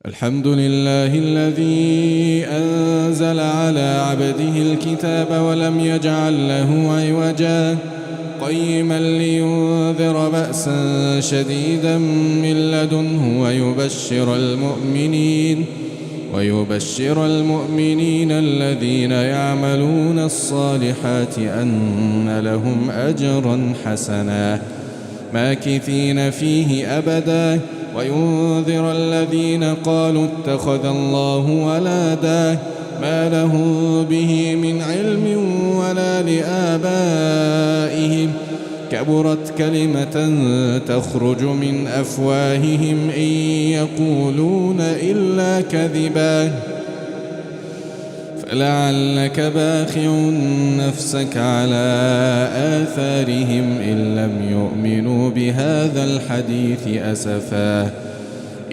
الحمد لله الذي أنزل على عبده الكتاب ولم يجعل له عوجا قيما لينذر بأسا شديدا من لدنه ويبشر المؤمنين الذين يعملون الصالحات أن لهم أجرا حسنا ماكثين فيه أبدا وينذر الذين قالوا اتخذ الله ولدا ما لهم به من علم ولا لآبائهم كبرت كلمة تخرج من أفواههم إن يقولون إلا كذبا فلعلك باخع نفسك على آثارهم إن لم يؤمنوا بهذا الحديث أسفا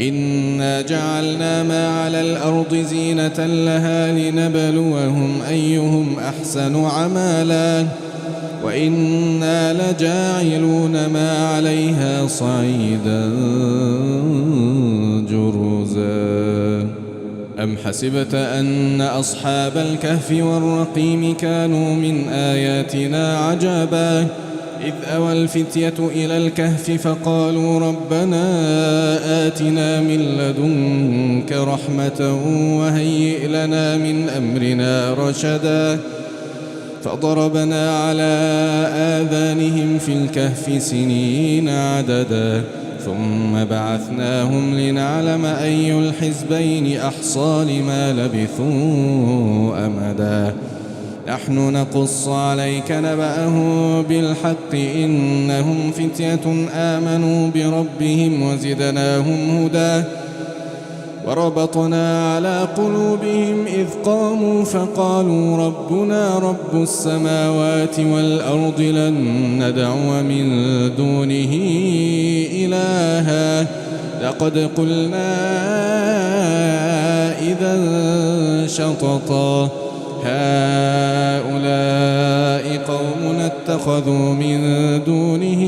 إنا جعلنا ما على الأرض زينة لها لنبلوهم أيهم أحسن عملا وإنا لجاعلون ما عليها صعيدا جرزا أم حسبت أن أصحاب الكهف والرقيم كانوا من آياتنا عجبا إذ أوى الفتية إلى الكهف فقالوا ربنا آتنا من لدنك رحمة وهيئ لنا من أمرنا رشدا فضربنا على آذانهم في الكهف سنين عددا ثم بعثناهم لنعلم أي الحزبين أحصى لما لبثوا أمدا نحن نقص عليك نبأهم بالحق إنهم فتية آمنوا بربهم وزدناهم هدى وربطنا على قلوبهم إذ قاموا فقالوا ربنا رب السماوات والأرض لن ندعو من دونه إلها لقد قلنا إذا شططا هؤلاء قومنا اتخذوا من دونه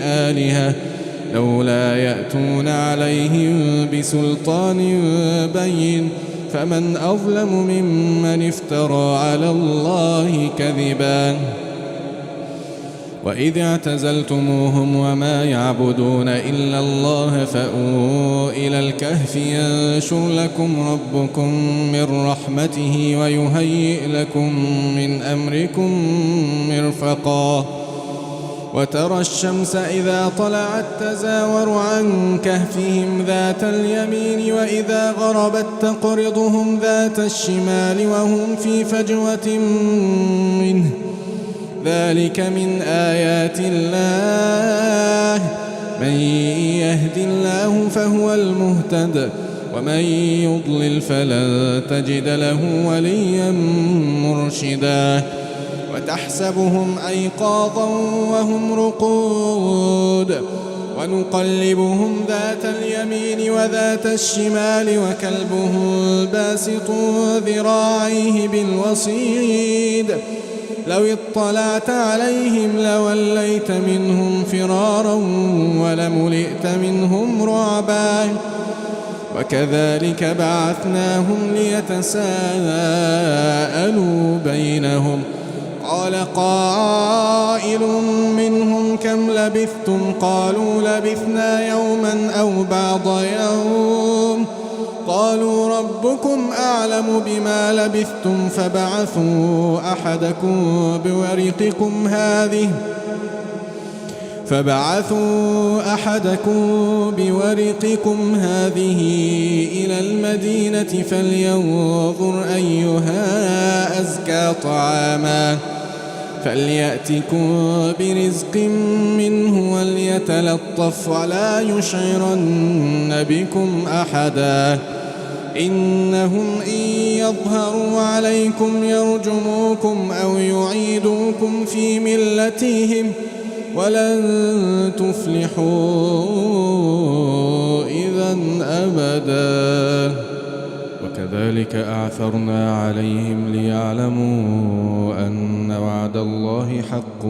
آلهة لولا يأتون عليهم بسلطان بين فمن أظلم ممن افترى على الله كذبا وإذ اعتزلتموهم وما يعبدون إلا الله فأووا إلى الكهف ينشر لكم ربكم من رحمته ويهيئ لكم من أمركم مرفقا وترى الشمس إذا طلعت تزاور عن كهفهم ذات اليمين وإذا غربت تقرضهم ذات الشمال وهم في فجوة منه ذلك من آيات الله من يهد الله فهو المهتد ومن يضلل فلن تجد له وليا مرشدا وتحسبهم أيقاظا وهم رقود ونقلبهم ذات اليمين وذات الشمال وكلبهم باسط ذراعيه بالوصيد لو اطلعت عليهم لوليت منهم فرارا ولملئت منهم رعبا وكذلك بعثناهم ليتساءلوا بينهم قال قائل منهم كم لبثتم قالوا لبثنا يوما أو بعض يوم قالوا ربكم أعلم بما لبثتم فبعثوا أحدكم بورقكم هذه إلى المدينة فلينظر أيها أزكى طعاما فليأتكم برزق منه وليتلطف ولا يشعرن بكم أحدا إنهم إن يظهروا عليكم يرجموكم أو يعيدوكم في ملتهم ولن تفلحوا إذا أبدا كذلك أعثرنا عليهم ليعلموا أن وعد الله حق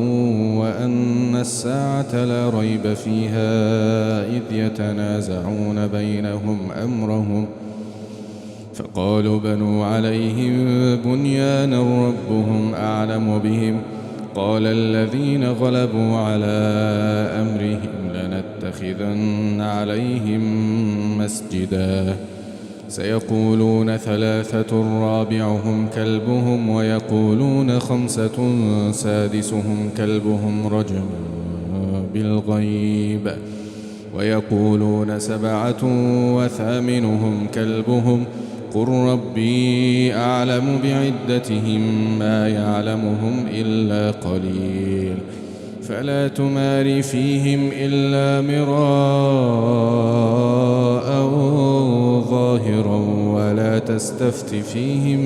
وأن الساعة لا ريب فيها إذ يتنازعون بينهم أمرهم فقالوا بنوا عليهم بنيانا ربهم أعلم بهم قال الذين غلبوا على أمرهم لنتخذن عليهم مسجدا سيقولون ثلاثة رابعهم كلبهم ويقولون خمسة سادسهم كلبهم رجما بالغيب ويقولون سبعة وثامنهم كلبهم قل ربي أعلم بعدتهم ما يعلمهم إلا قليل فلا تمار فيهم إلا مراء ظاهرا ولا تستفت فيهم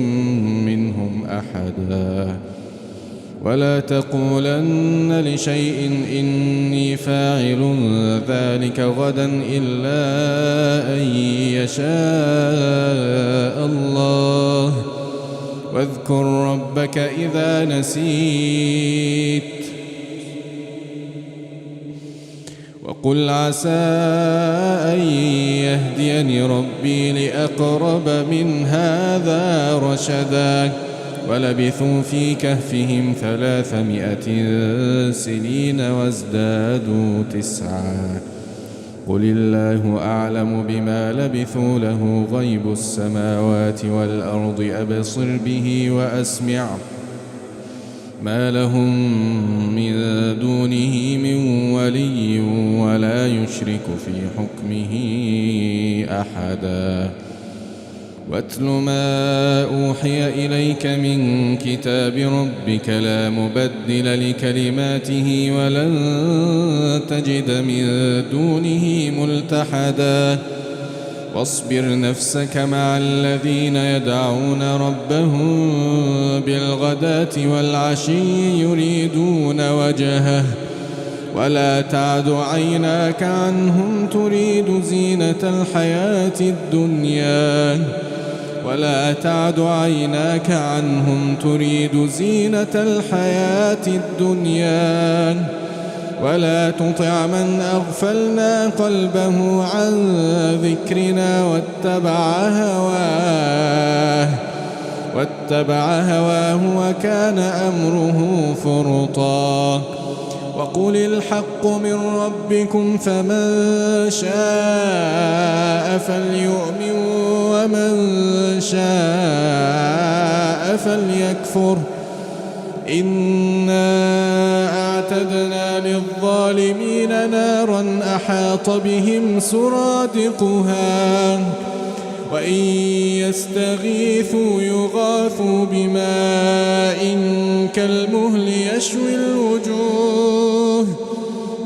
منهم أحدا ولا تقولن لشيء إني فاعل ذلك غدا إلا أن يشاء الله واذكر ربك إذا نسيت وقل عسى أن يهديني ربي لأقرب من هذا رشدا ولبثوا في كهفهم 300 سنين وازدادوا 9 قل الله أعلم بما لبثوا له غيب السماوات والأرض أبصر به وأسمع ما لهم من دونه من ولي ولا يشرك في حكمه أحدا واتل ما أوحي إليك من كتاب ربك لا مبدل لكلماته ولن تجد من دونه ملتحدا واصبر نفسك مع الذين يدعون ربهم بالغداة والعشي يريدون وجهه ولا تعد عيناك عنهم تريد زينة الحياة الدنيا ولا تطع من أغفلنا قلبه عن ذكرنا واتبع هواه وكان أمره فرطا وقل الحق من ربكم فمن شاء فليؤمن ومن شاء فليكفر إنا أعتدنا للظالمين نارا أحاط بهم سرادقها وإن يستغيثوا يغاثوا بماء كالمهل يشوي الوجوه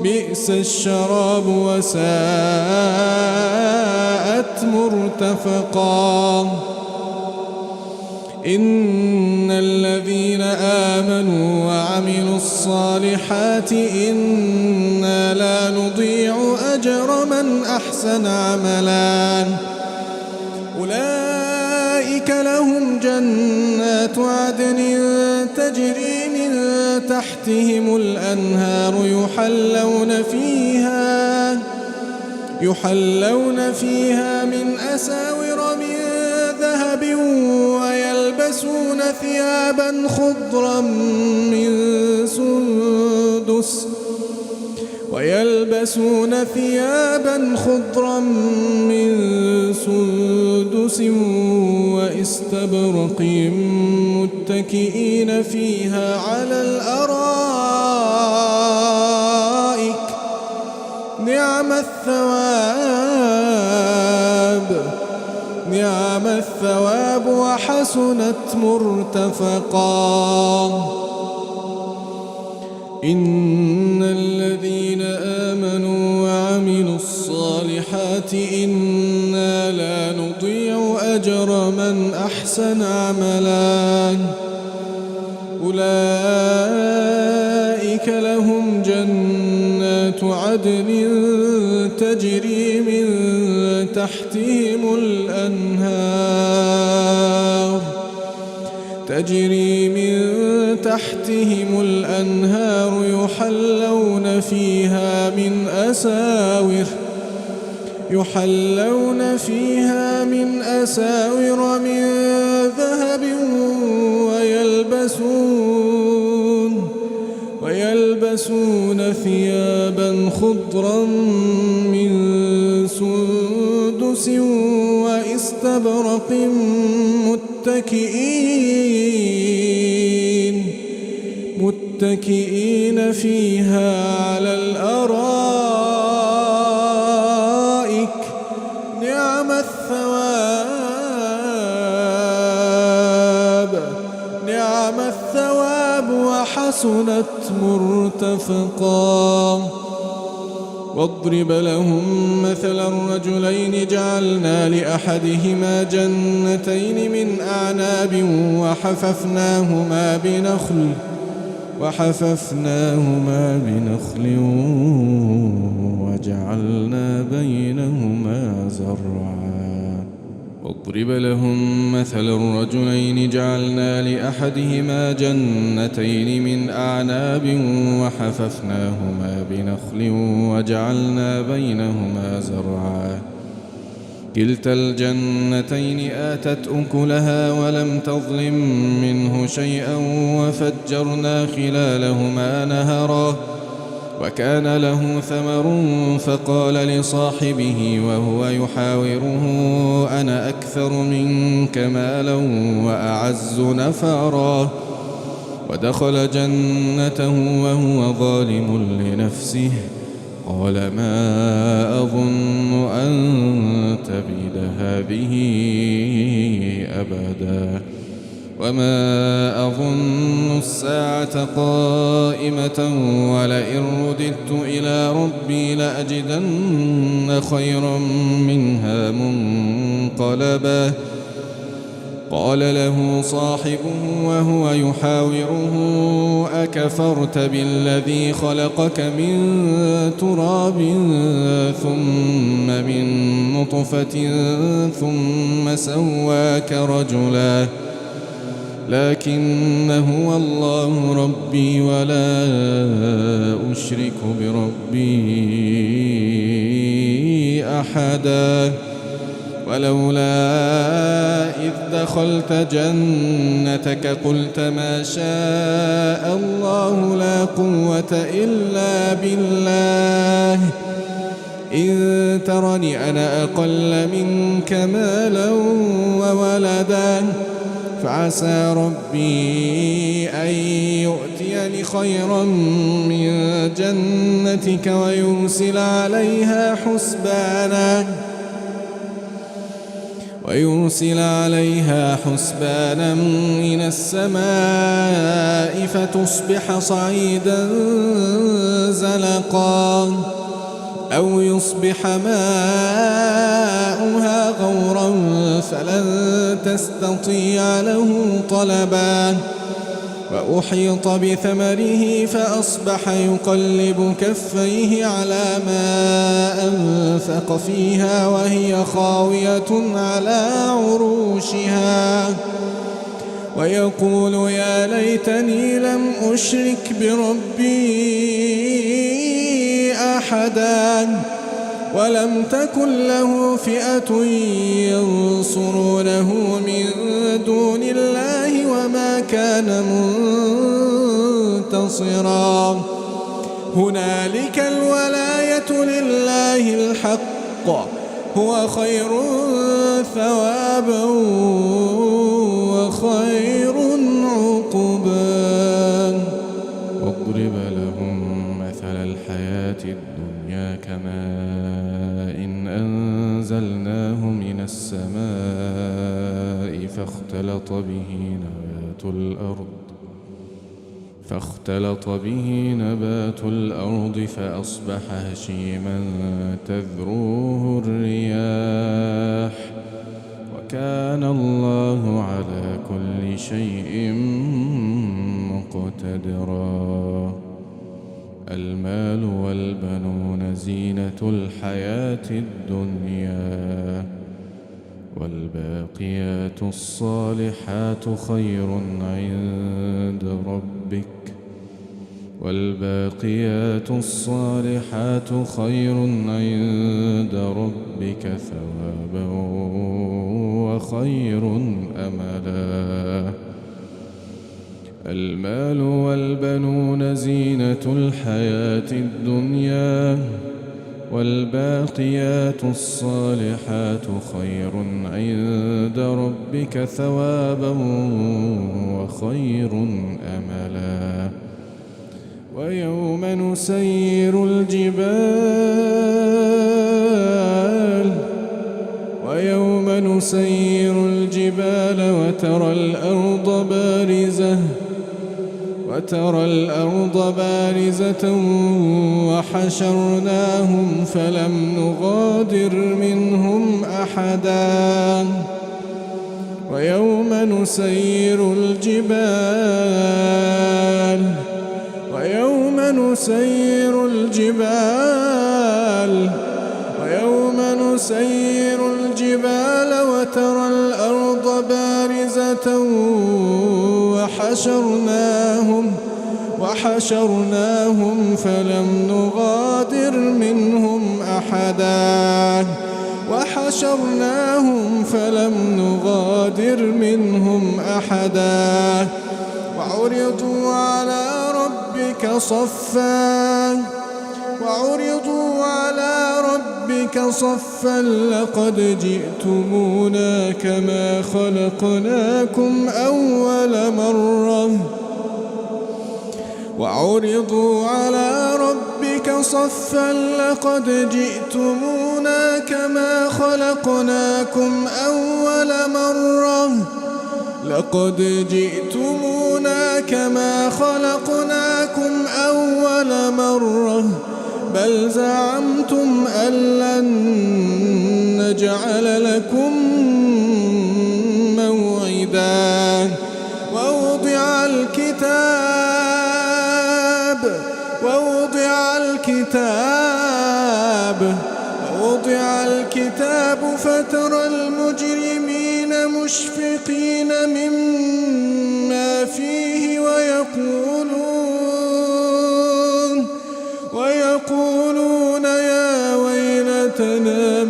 بئس الشراب وساءت مرتفقا إن الذين آمنوا وعملوا الصالحات إنا لا نضيع أجر من أحسن عملا أولئك لهم جنات عدن تجري من تحتهم الأنهار يحلون فيها من أساور من ذهب ويلبسون ثيابا خضرا من سندس واستبرق متكئين فيها على الأرائك نعم الثواب وحسنت مرتفقا إن الذين آمنوا وعملوا الصالحات إنا لا نضيع أجر من أحسن عملا أولئك أولئك لهم جنات عدن تجري من تحتهم الأنهار يحلون فيها من أساور من ذهب ويلبسون ثيابا خضرا من سندس وإستبرق متكئين فيها على الأرائك نعم الثواب وحسنت مرتفقا. واضرب لهم مثل الرجلين جعلنا لأحدهما جنتين من أعناب وحففناهما بنخل وجعلنا بينهما زرعا. واضرب لهم مثل الرجلين جعلنا لأحدهما جنتين من أعناب وحففناهما بنخل وجعلنا بينهما زرعا. كلتا الجنتين آتت أكلها ولم تظلم منه شيئا وفجرنا خلالهما نهرا. وكان له ثمر فقال لصاحبه وهو يحاوره أنا أكثر منك مالا وأعز نفرا. ودخل جنته وهو ظالم لنفسه قال ما أظن أن تبيد هذه أبدا وما أظن الساعة قائمة ولئن رددت إلى ربي لأجدن خيرا منها منقلبا. قال له صاحبه وهو يحاوره أكفرت بالذي خلقك من تراب ثم من نطفة ثم سواك رجلا لكن هو الله ربي ولا أشرك بربي أحدا. ولولا إذ دخلت جنتك قلت ما شاء الله لا قوة إلا بالله إن ترني أنا أقل منك مالا وولدا فعسى ربي أن يؤتيني خيرا من جنتك ويرسل عليها حسبانا من السماء فتصبح صعيدا زلقا أو يصبح ماؤها غورا فلن تستطيع له طلبا. وأحيط بثمره فأصبح يقلب كفيه على ما أنفق فيها وهي خاوية على عروشها ويقول يا ليتني لم أشرك بربي أحدا ولم تكن له فئة ينصرونه من دون الله وما كان منتصرا. هنالك الولاية لله الحق هو خير ثوابا وخير عقبا. واضرب لهم مثل الحياة الدنيا كماء إن أنزلناه من السماء فاختلط به نبات الأرض فأصبح هشيما تذروه الرياح وكان الله على كل شيء مقتدرا. المال والبنون زينة الحياة الدنيا، والباقيات الصالحات خير عند ربك ثوابا وخير أملا. المال والبنون زينة الحياة الدنيا، والباقيات الصالحات خير عند ربك ثوابا وخير أملا. ويوم نسير الجبال وترى الأرض بارزة وحشرناهم فلم نغادر منهم أحدا. ويوم نسير الجبال وترى الأرض بارزة وحشرناهم فلم نغادر منهم أحدا. وعرضوا على ربك صفا لقد جئتمونا كما خلقناكم أول مرة. بل زعمتم أن لن نجعل لكم موعدا. ووضع الكتاب فترى المجرمين مشفقين مما فيه ويقولون يا ويلتنا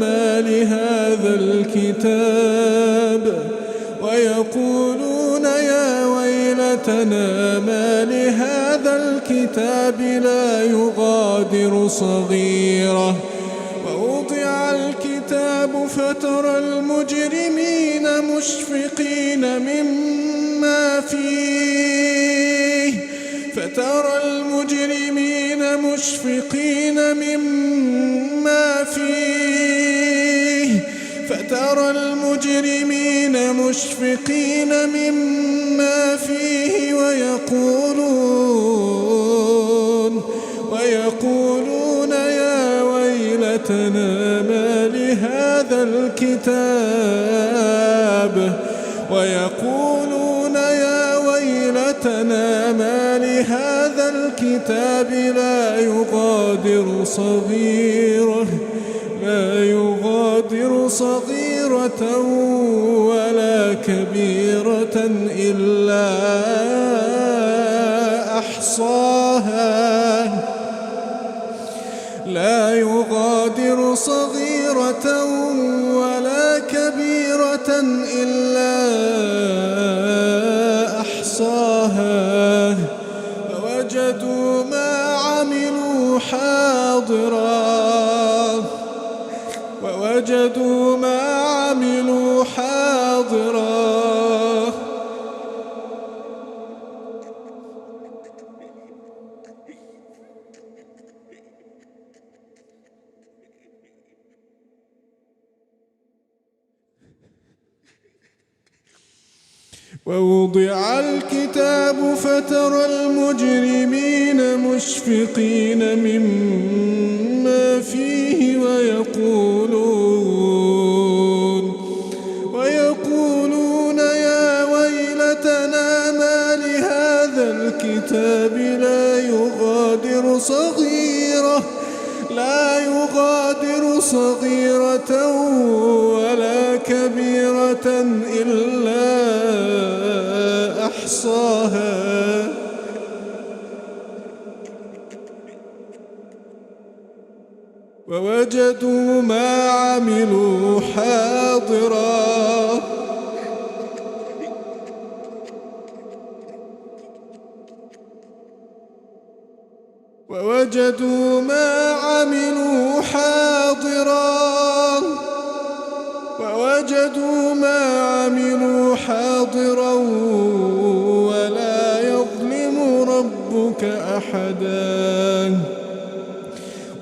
ما لهذا الكتاب لا يغادر صغيرة. ووضع الكتاب فترى المجرمين مشفقين مما فيه ويقولون يا ويلتنا ما لهذا الكتاب لا يغادر صغيرة ولا كبيرة إلا أحصاها فوجدوا ما عملوا حاضرا. ووضع الكتاب فترى المجرمين مشفقين مما فيه ويقولون يا ويلتنا ما لهذا الكتاب لا يغادر يغادر صغيرة ولا كبيرة إلا أحصاها ووجدوا ما عملوا حاضرا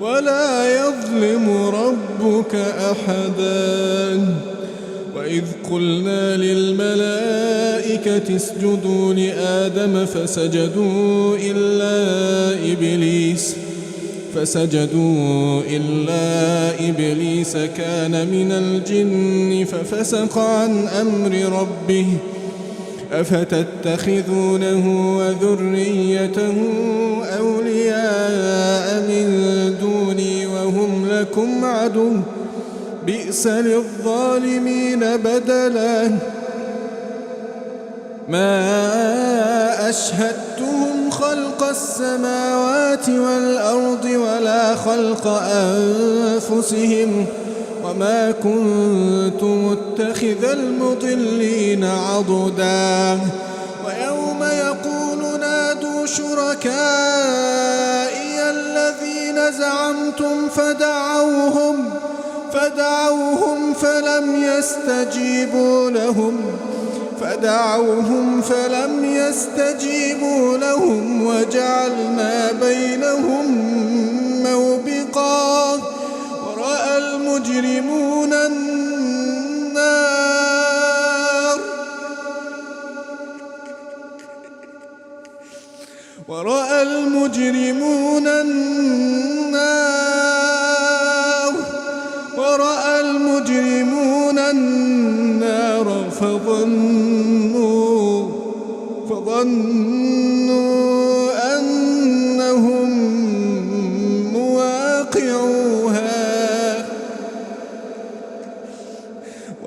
ولا يظلم ربك أحدا وإذ قلنا للملائكة اسجدوا لآدم فسجدوا إلا إبليس كان من الجن ففسق عن أمر ربه أفتتخذونه وذريته أولياء من دوني وهم لكم عدو بئس للظالمين بدلا ما أشهدتهم خلق السماوات والأرض ولا خلق أنفسهم وما كنت متخذ المضلين عضدا ويوم يقول نادوا شركائي الذين زعمتم فدعوهم فلم يستجيبوا لهم وجعلنا بينهم موبقا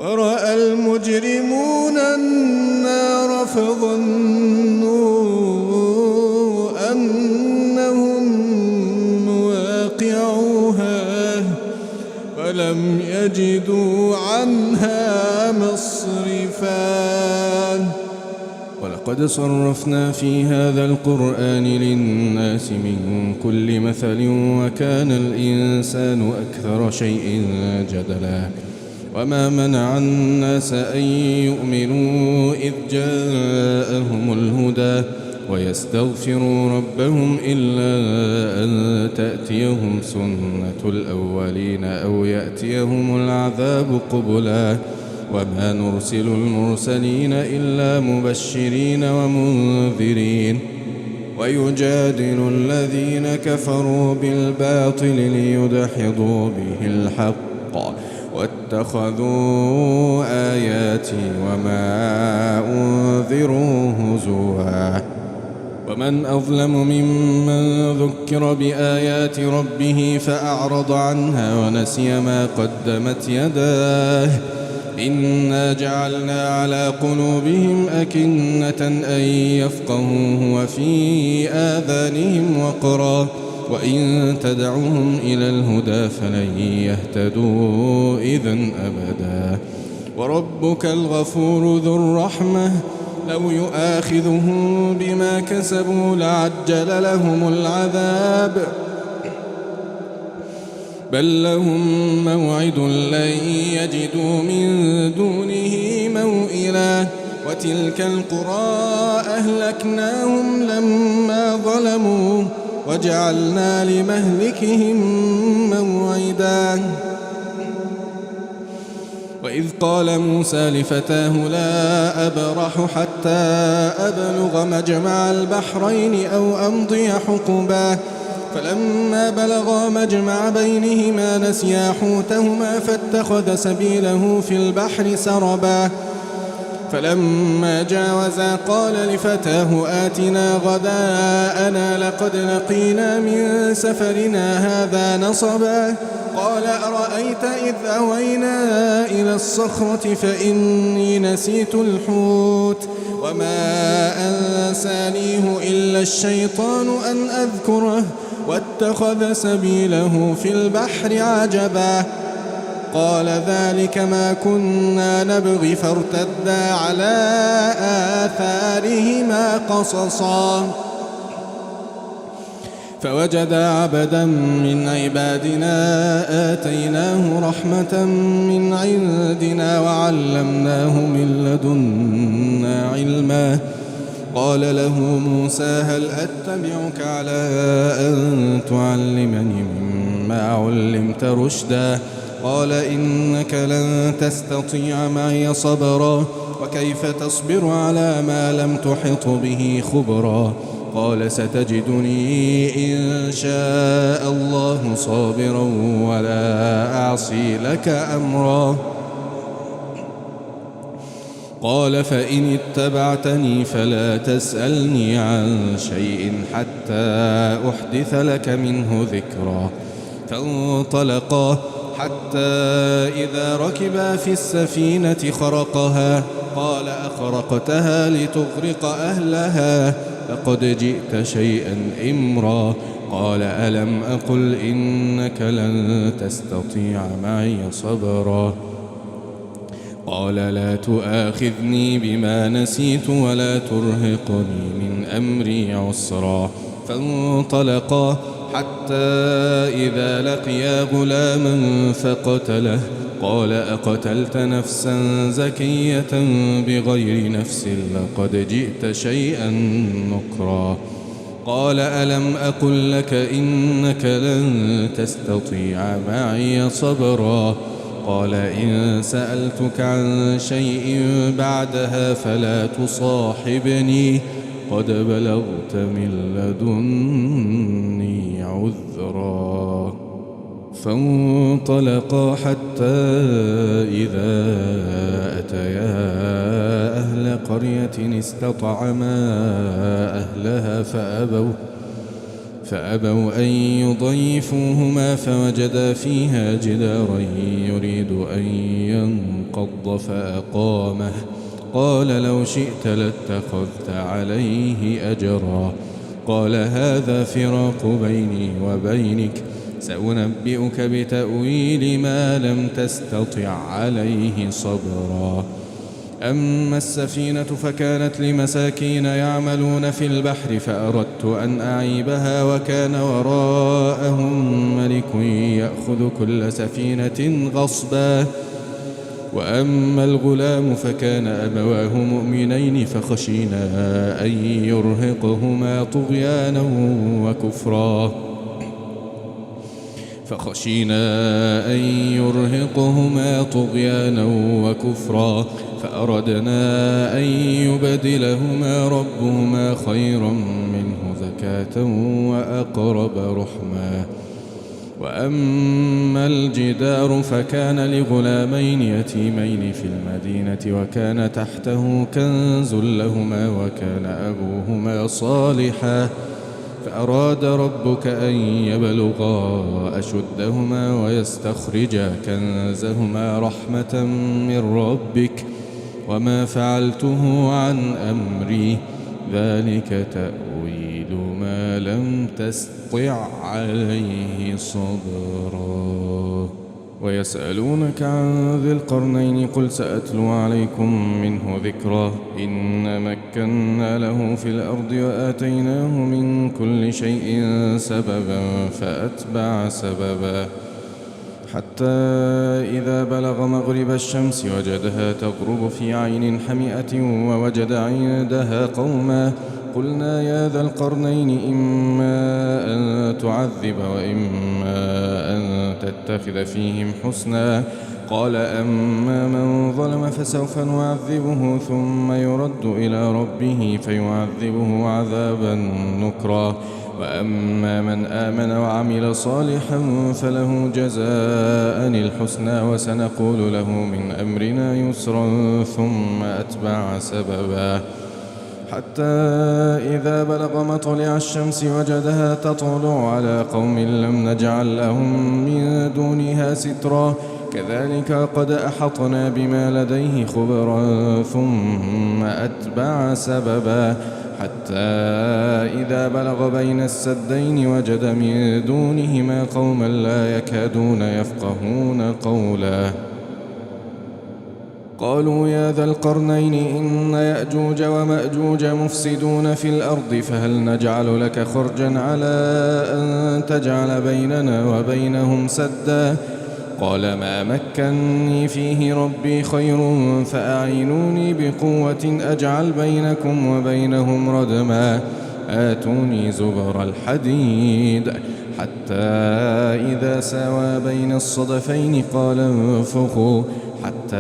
ورأى المجرمون النار فظنوا أنهم مواقعوها ولم يجدوا عنها مصرفا ولقد صرفنا في هذا القرآن للناس من كل مثل وكان الإنسان أكثر شيء جدلا وما منع الناس أن يؤمنوا إذ جاءهم الهدى ويستغفروا ربهم إلا أن تأتيهم سنة الأولين أو يأتيهم العذاب قبلا وما نرسل المرسلين إلا مبشرين ومنذرين ويجادل الذين كفروا بالباطل ليدحضوا به الحق واتخذوا آياتي وما أنذروا هزوا ومن أظلم ممن ذكر بآيات ربه فأعرض عنها ونسي ما قدمت يداه إنا جعلنا على قلوبهم أكنة أن يفقهوه وفي آذانهم وقرا وإن تدعوهم إلى الهدى فلن يهتدوا إذن أبدا وربك الغفور ذو الرحمة لو يؤاخذهم بما كسبوا لعجل لهم العذاب بل لهم موعد لن يجدوا من دونه موئلا وتلك القرى أهلكناهم لما ظلموا وجعلنا لمهلكهم موعدا وإذ قال موسى لفتاه لا أبرح حتى أبلغ مجمع البحرين أو أمضي حقبا فلما بلغا مجمع بينهما نسيا حوتهما فاتخذ سبيله في البحر سربا فلما جاوزا قال لفتاه آتنا غداءنا لقد لقينا من سفرنا هذا نصبا قال أرأيت إذ أوينا إلى الصخرة فإني نسيت الحوت وما أنسانيه إلا الشيطان أن أذكره واتخذ سبيله في البحر عجبا قال ذلك ما كنا نبغي فارتدا على آثارهما قصصا فوجدا عبدا من عبادنا آتيناه رحمة من عندنا وعلمناه من لدنا علما قال له موسى هل أتبعك على أن تعلمني مما علمت رشدا قال إنك لن تستطيع معي صبرا وكيف تصبر على ما لم تحط به خبرا قال ستجدني إن شاء الله صابرا ولا أعصي لك أمرا قال فإن اتبعتني فلا تسألني عن شيء حتى أحدث لك منه ذكرا فانطلقا حتى إذا ركبا في السفينة خرقها قال أخرقتها لتغرق أهلها لقد جئت شيئا إمرا قال ألم أقل إنك لن تستطيع معي صبرا قال لا تؤاخذني بما نسيت ولا ترهقني من أمري عسرا فانطلقا حتى إذا لقيا غلاما فقتله قال أقتلت نفسا زكية بغير نفس لقد جئت شيئا نكرا قال ألم أقل لك إنك لن تستطيع معي صبرا قال إن سألتك عن شيء بعدها فلا تصاحبني قد بلغت من لدني عذرا فانطلقا حتى إذا أتيا أهل قرية استطعما أهلها فأبوا أن يضيفوهما فوجدا فيها جدارا يريد أن ينقض فأقامه قال لو شئت لاتخذت عليه أجرا قال هذا فراق بيني وبينك سأنبئك بتأويل ما لم تستطع عليه صبرا أما السفينة فكانت لمساكين يعملون في البحر فأردت أن أعيبها وكان وراءهم ملك يأخذ كل سفينة غصبا وأما الغلام فكان أبواه مؤمنين فخشينا أن يرهقهما طغيانا وكفرا فأردنا أن يبدلهما ربهما خيرا منه زكاة وأقرب رحما وأما الجدار فكان لغلامين يتيمين في المدينة وكان تحته كنز لهما وكان أبوهما صالحا فأراد ربك أن يبلغا أشدهما ويستخرجا كنزهما رحمة من ربك وما فعلته عن أمري ذلك تأويل ما لم تستطع عليه صبرا ويسألونك عن ذي القرنين قل سأتلو عليكم منه ذكرا إن مكنا له في الأرض وآتيناه من كل شيء سببا فأتبع سببا حتى إذا بلغ مغرب الشمس وجدها تغرب في عين حمئة ووجد عندها قوما قلنا يا ذا القرنين إما أن تعذب وإما أن تتخذ فيهم حسنا قال أما من ظلم فسوف نعذبه ثم يرد إلى ربه فيعذبه عذابا نكرا وأما من آمن وعمل صالحا فله جزاء الحسنى وسنقول له من أمرنا يسرا ثم أتبع سببا حتى إذا بلغ مطلع الشمس وجدها تطلع على قوم لم نجعل لهم من دونها سترا كذلك قد أحطنا بما لديه خبرا ثم أتبع سببا حتى إذا بلغ بين السدين وجد من دونهما قوما لا يكادون يفقهون قولا قالوا يا ذا القرنين إن يأجوج ومأجوج مفسدون في الأرض فهل نجعل لك خرجا على أن تجعل بيننا وبينهم سدا قال ما مكني فيه ربي خير فأعينوني بقوة أجعل بينكم وبينهم ردما آتوني زبر الحديد حتى إذا ساوى بين الصدفين قال انفخوا حتى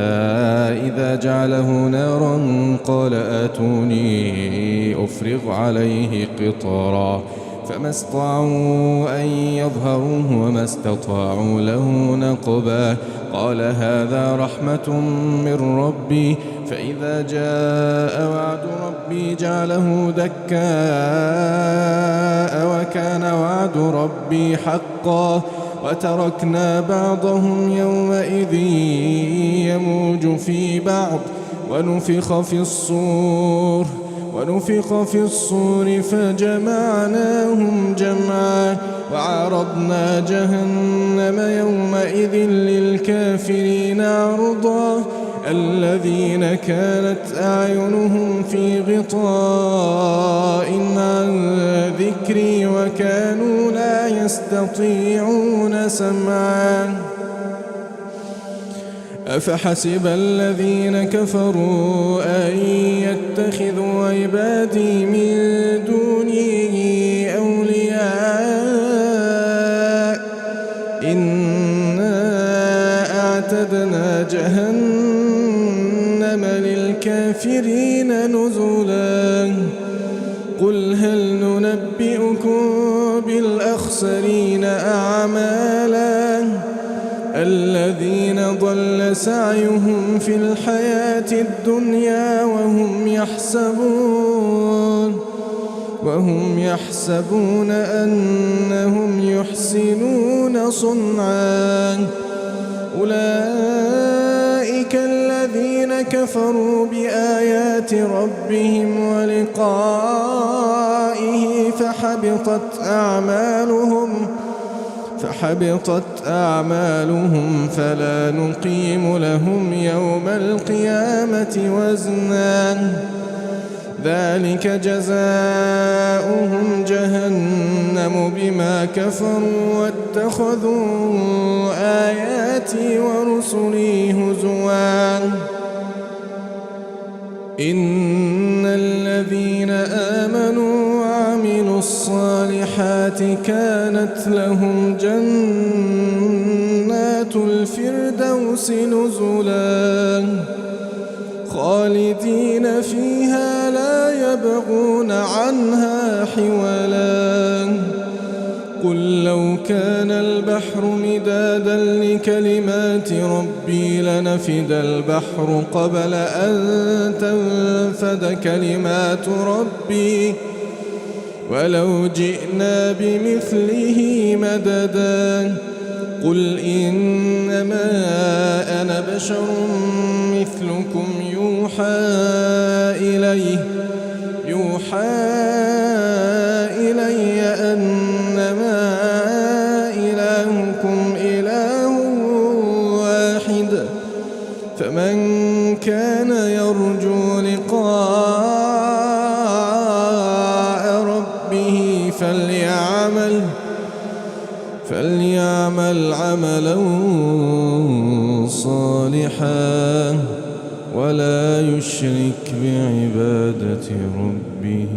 إذا جعله نارا قال آتوني أفرغ عليه قطرا فما استطاعوا أن يظهروه وما استطاعوا له نقبا قال هذا رحمة من ربي فإذا جاء وعد ربي جعله دكاء وكان وعد ربي حقا وتركنا بعضهم يومئذ يموج في بعض ونفخ في الصور فجمعناهم جمعا وعرضنا جهنم يومئذ للكافرين عرضا الذين كانت أعينهم في غطاء عن ذكري وكانوا لا يستطيعون سمعا أفحسب الذين كفروا أن يتخذوا عبادي من دونه أولياء إنا أعتدنا جهنم للكافرين نزلا قل هل ننبئكم بالأخسرين أعمالا الذين ضل سعيهم في الحياة الدنيا وهم يحسبون أنهم يحسنون صنعا أولئك الذين كفروا بآيات ربهم ولقائه فحبطت أعمالهم فلا نقيم لهم يوم القيامة وزنا ذلك جزاؤهم جهنم بما كفروا واتخذوا آياتي ورسلي هزوا إن الذين آمنوا وعملوا الصالحات كانت لهم جنات الفردوس نزلا خالدين فيها لا يبغون عنها حولا قل لو كان البحر مدادا لكلمات ربي لنفد البحر قبل أن تنفد كلمات ربي ولو جئنا بمثله مددا قل إنما أنا بشر مثلكم يوحى إلي أنما إلهكم إله واحد فمن كان يرجو لقاء ربه فليعمل عملا صالحا ولا يشرك بعبادة ربه